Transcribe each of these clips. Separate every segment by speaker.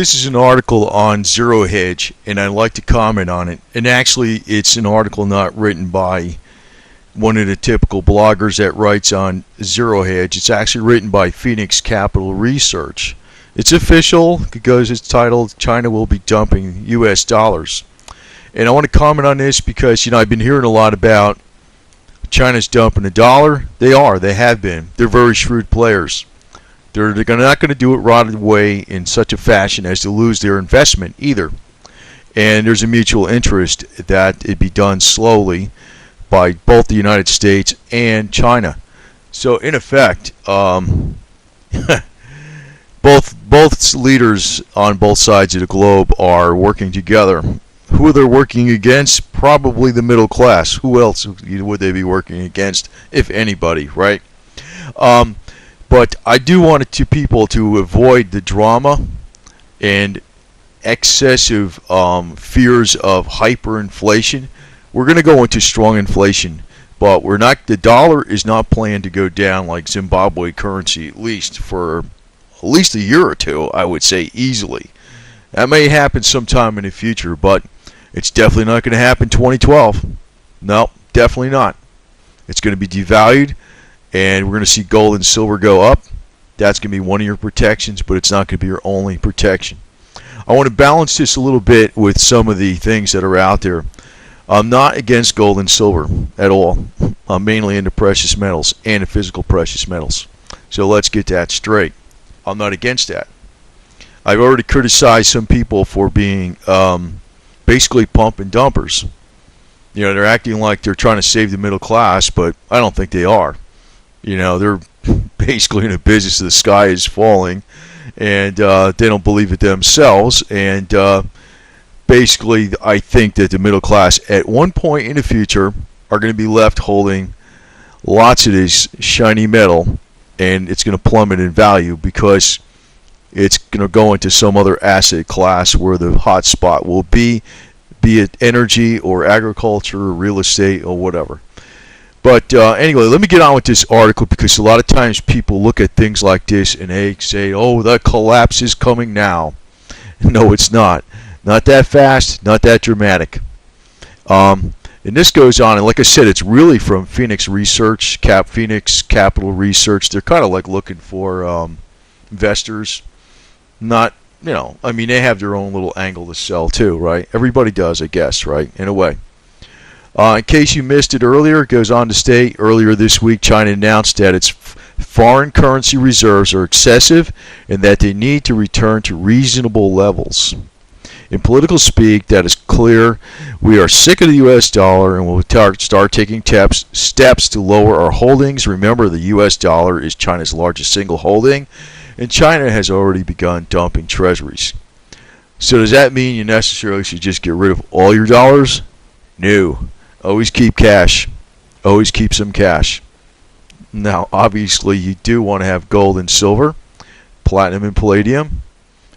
Speaker 1: This is an article on Zero Hedge, and I'd like to comment on it. And actually, it's an article not written by one of the typical bloggers that writes on Zero Hedge. It's actually written by Phoenix Capital Research. It's official because it's titled "China Will Be Dumping U.S. Dollars." And I want to comment on this because, I've been hearing a lot about China's dumping the dollar. They are. They have been. They're very shrewd players. They're not going to do it right away in such a fashion as to lose their investment either. And there's a mutual interest that it be done slowly by both the United States and China. So in effect, both leaders on both sides of the globe are working together. Who they're working against? Probably the middle class. Who else would they be working against, if anybody, right? But I do want people to avoid the drama and excessive fears of hyperinflation. We're going to go into strong inflation, but we're not. The dollar is not planned to go down like Zimbabwe currency, at least for at least a year or two. I would say easily. That may happen sometime in the future, but it's definitely not going to happen 2012. No, definitely not. It's going to be devalued. And we're going to see gold and silver go up. That's going to be one of your protections, but it's not going to be your only protection. I want to balance this a little bit with some of the things that are out there. I'm not against gold and silver at all. I'm mainly into precious metals and the physical precious metals. So let's get that straight. I'm not against that. I've already criticized some people for being basically pump and dumpers. They're acting like they're trying to save the middle class, but I don't think they are. They're basically in a business of the sky is falling, and they don't believe it themselves. And basically, I think that the middle class at one point in the future are going to be left holding lots of this shiny metal, and it's going to plummet in value because it's going to go into some other asset class where the hot spot will be it energy or agriculture or real estate or whatever. But anyway, let me get on with this article because a lot of times people look at things like this and they say, oh, the collapse is coming now. No, it's not. Not that fast, not that dramatic. And this goes on, and like I said, it's really from Phoenix Research, Phoenix Capital Research. They're kind of like looking for investors. Not, they have their own little angle to sell too, right? Everybody does, I guess, right? In a way. In case you missed it earlier, it goes on to state earlier this week China announced that its foreign currency reserves are excessive and that they need to return to reasonable levels. In political speak, that is clear. We are sick of the U.S. dollar and will start taking steps to lower our holdings. Remember, the U.S. dollar is China's largest single holding, and China has already begun dumping treasuries. So does that mean you necessarily should just get rid of all your dollars? No. Always keep cash. Always keep some cash. Now, obviously, you do want to have gold and silver, platinum and palladium,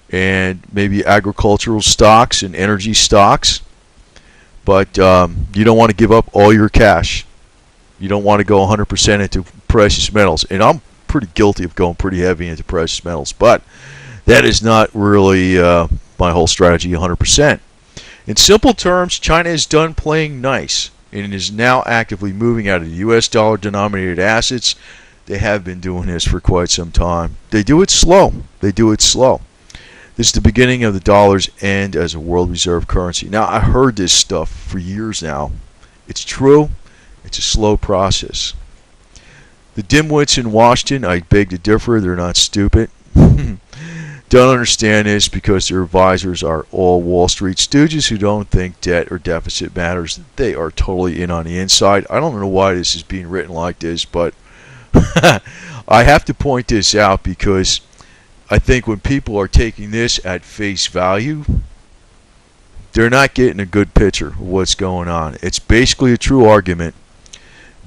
Speaker 1: and maybe agricultural stocks and energy stocks. But you don't want to give up all your cash. You don't want to go 100% into precious metals. And I'm pretty guilty of going pretty heavy into precious metals. But that is not really my whole strategy 100%. In simple terms, China is done playing nice and is now actively moving out of the U.S. dollar-denominated assets. They have been doing this for quite some time. They do it slow. This is the beginning of the dollar's end as a world reserve currency. Now, I heard this stuff for years now. It's true. It's a slow process. The dimwits in Washington, I beg to differ. They're not stupid. Don't understand this because their advisors are all Wall Street stooges who don't think debt or deficit matters. They are totally in on the inside. I don't know why this is being written like this, but I have to point this out because I think when people are taking this at face value, they're not getting a good picture of what's going on. It's basically a true argument,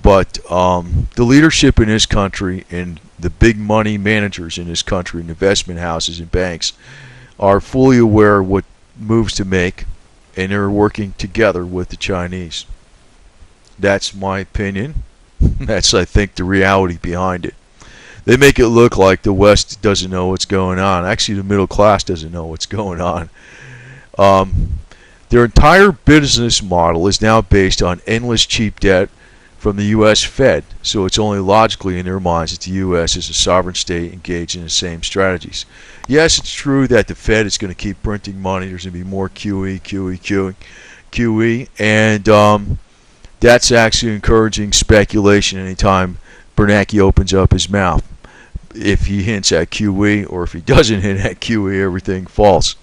Speaker 1: but the leadership in this country and the big money managers in this country and investment houses and banks are fully aware of what moves to make, and they're working together with the Chinese. That's my opinion. That's, I think, the reality behind it. They make it look like the West doesn't know what's going on. Actually, the middle class doesn't know what's going on. Their entire business model is now based on endless cheap debt from the U.S. Fed, so it's only logically in their minds that the U.S. is a sovereign state engaged in the same strategies. Yes, it's true that the Fed is going to keep printing money. There's going to be more QE, and that's actually encouraging speculation anytime Bernanke opens up his mouth. If he hints at QE, or if he doesn't hint at QE, everything falls.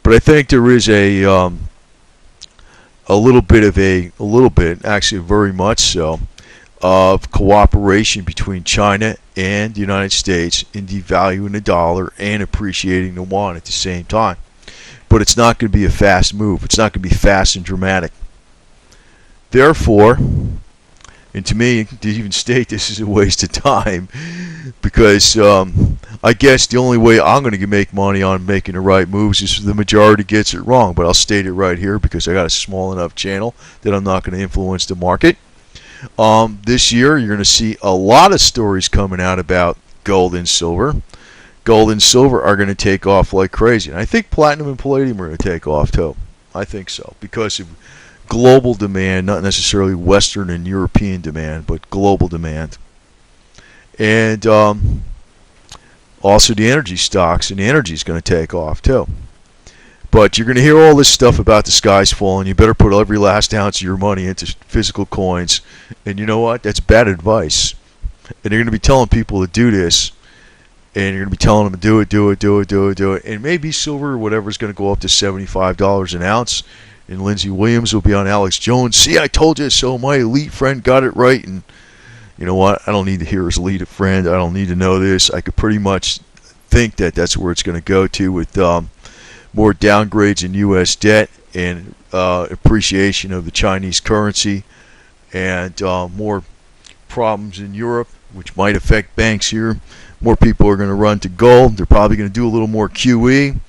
Speaker 1: But I think there is a little bit, actually very much so, of cooperation between China and the United States in devaluing the dollar and appreciating the yuan at the same time. But it's not going to be a fast move. It's not going to be fast and dramatic. Therefore, and to me, to even state this is a waste of time, because I guess the only way I'm going to make money on making the right moves is if the majority gets it wrong. But I'll state it right here because I got a small enough channel that I'm not going to influence the market. This year, you're going to see a lot of stories coming out about gold and silver. Gold and silver are going to take off like crazy. And I think platinum and palladium are going to take off too. I think so, because of global demand, not necessarily Western and European demand, but global demand. And also the energy stocks, and the energy is going to take off too. But you're going to hear all this stuff about the skies falling. You better put every last ounce of your money into physical coins. And you know what? That's bad advice. And you're going to be telling people to do this. And you're going to be telling them to do it. And maybe silver or whatever is going to go up to $75 an ounce. And Lindsey Williams will be on Alex Jones. See, I told you so. My elite friend got it right. And you know what? I don't need to hear his elite friend. I don't need to know this. I could pretty much think that that's where it's going to go to, with more downgrades in U.S. debt and appreciation of the Chinese currency, and more problems in Europe, which might affect banks here. More people are going to run to gold. They're probably going to do a little more QE.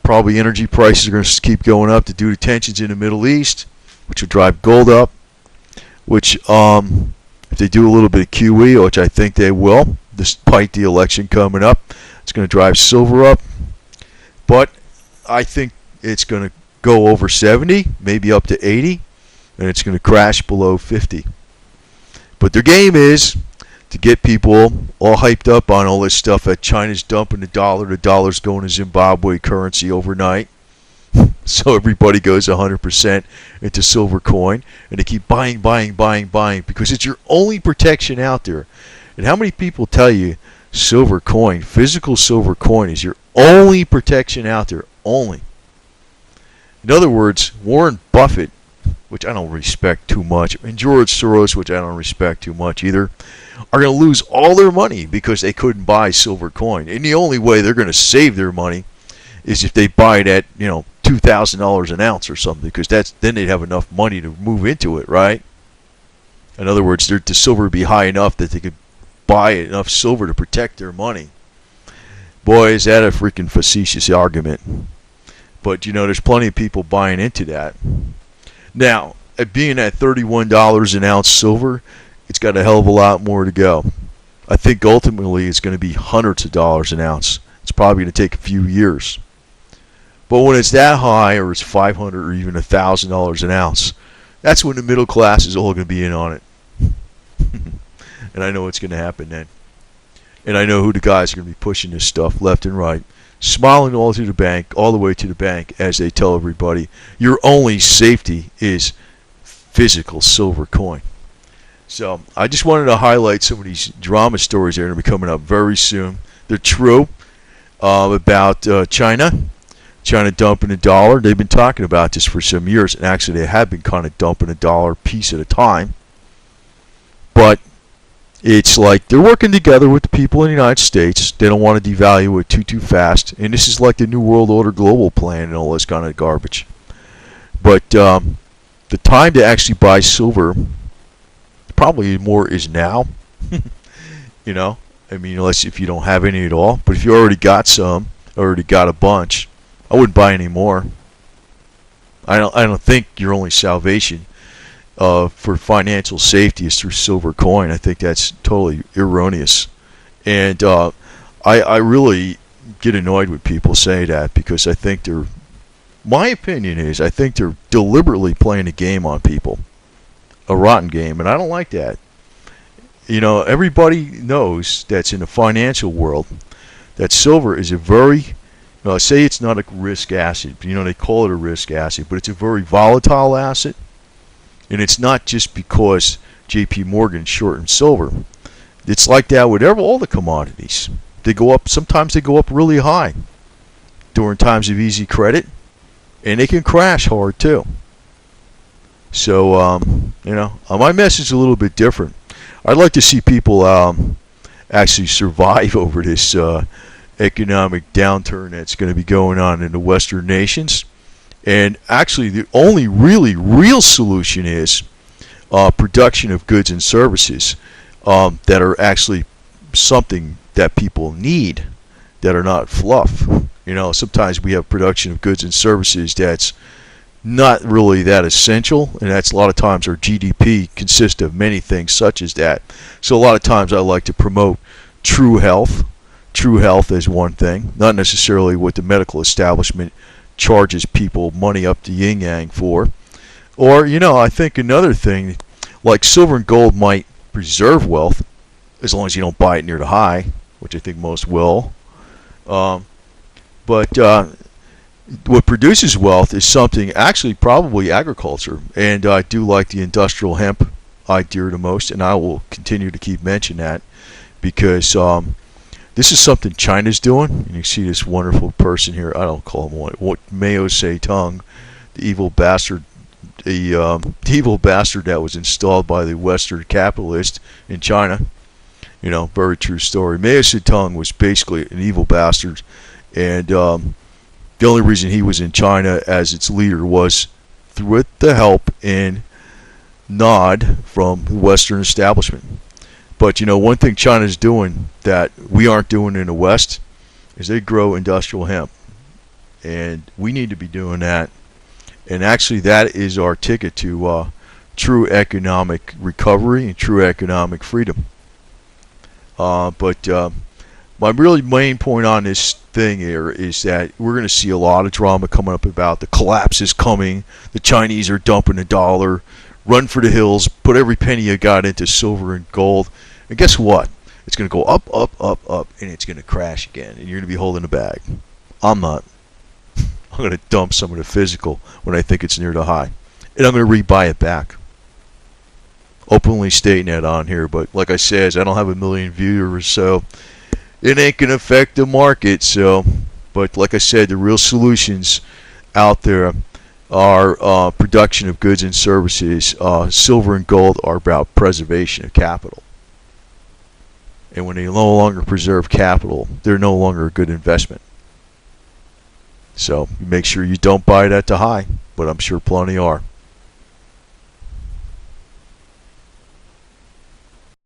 Speaker 1: Probably energy prices are going to keep going up due to tensions in the Middle East, which will drive gold up. Which, if they do a little bit of QE, which I think they will, despite the election coming up, it's going to drive silver up. But I think it's going to go over 70, maybe up to 80, and it's going to crash below 50. But their game is to get people all hyped up on all this stuff that China's dumping the dollar's going to Zimbabwe currency overnight. So everybody goes 100% into silver coin, and they keep buying, because it's your only protection out there. And how many people tell you silver coin, physical silver coin, is your only protection out there? Only. In other words, Warren Buffett, which I don't respect too much, and George Soros, which I don't respect too much either, are going to lose all their money because they couldn't buy silver coin. And the only way they're going to save their money is if they buy it at, $2,000 an ounce or something, because then they'd have enough money to move into it, right? In other words, the silver would be high enough that they could buy enough silver to protect their money. Boy, is that a freaking facetious argument. But, there's plenty of people buying into that. Now, at being at $31 an ounce silver, it's got a hell of a lot more to go. I think ultimately it's going to be hundreds of dollars an ounce. It's probably going to take a few years. But when it's that high, or it's $500 or even $1,000 an ounce, that's when the middle class is all going to be in on it. And I know what's going to happen then. And I know who the guys are going to be pushing this stuff left and right, smiling all the way to the bank, as they tell everybody, your only safety is physical silver coin. So I just wanted to highlight some of these drama stories that are going to be coming up very soon. They're true about China dumping a dollar. They've been talking about this for some years, and actually they have been kind of dumping a dollar piece at a time. But it's like they're working together with the people in the United States. They don't want to devalue it too fast. And this is like the New World Order global plan and all this kind of garbage. But the time to actually buy silver probably more is now. Unless if you don't have any at all. But if you already got some, already got a bunch, I wouldn't buy any more. I don't think your only salvation for financial safety is through silver coin. I think that's totally erroneous. And I really get annoyed with people say that, because I think they're, my opinion is, I think they're deliberately playing a game on people, a rotten game, and I don't like that. You know, everybody knows that's in the financial world that silver is a very, say it's not a risk asset, but they call it a risk asset, but it's a very volatile asset, and it's not just because J.P. Morgan shortened silver. It's like that with all the commodities. They go up. Sometimes they go up really high during times of easy credit, and they can crash hard too. So, my message is a little bit different. I'd like to see people actually survive over this economic downturn that's going to be going on in the Western nations. And actually, the only really real solution is production of goods and services that are actually something that people need, that are not fluff. Sometimes we have production of goods and services that's not really that essential, and that's a lot of times our GDP consists of many things such as that. So a lot of times I like to promote true health. True health is one thing, not necessarily what the medical establishment charges people money up the yin yang for. Or, I think another thing, like silver and gold might preserve wealth as long as you don't buy it near the high, which I think most will. But what produces wealth is something, actually probably agriculture, and I do like the industrial hemp idea the most, and I will continue to keep mentioning that, because this is something China's doing. And you see this wonderful person here, I don't call him what Mao Zedong, the evil bastard, the evil bastard that was installed by the Western capitalists in China. Very true story. Mao Zedong was basically an evil bastard, and the only reason he was in China as its leader was with the help and nod from the Western establishment. But one thing China's doing that we aren't doing in the West is they grow industrial hemp, and we need to be doing that. And actually, that is our ticket to true economic recovery and true economic freedom. But my really main point on this thing here is that we're going to see a lot of drama coming up about the collapse is coming, the Chinese are dumping the dollar, run for the hills, put every penny you got into silver and gold, and guess what? It's going to go up, up, up, up, and it's going to crash again, and you're going to be holding a bag. I'm not. I'm going to dump some of the physical when I think it's near the high, and I'm going to rebuy it back. Openly stating that on here, but like I said, I don't have a million viewers, so it ain't going to affect the market. So, but like I said, the real solutions out there are production of goods and services. Silver and gold are about preservation of capital. And when they no longer preserve capital, they're no longer a good investment. So make sure you don't buy it at the high, but I'm sure plenty are.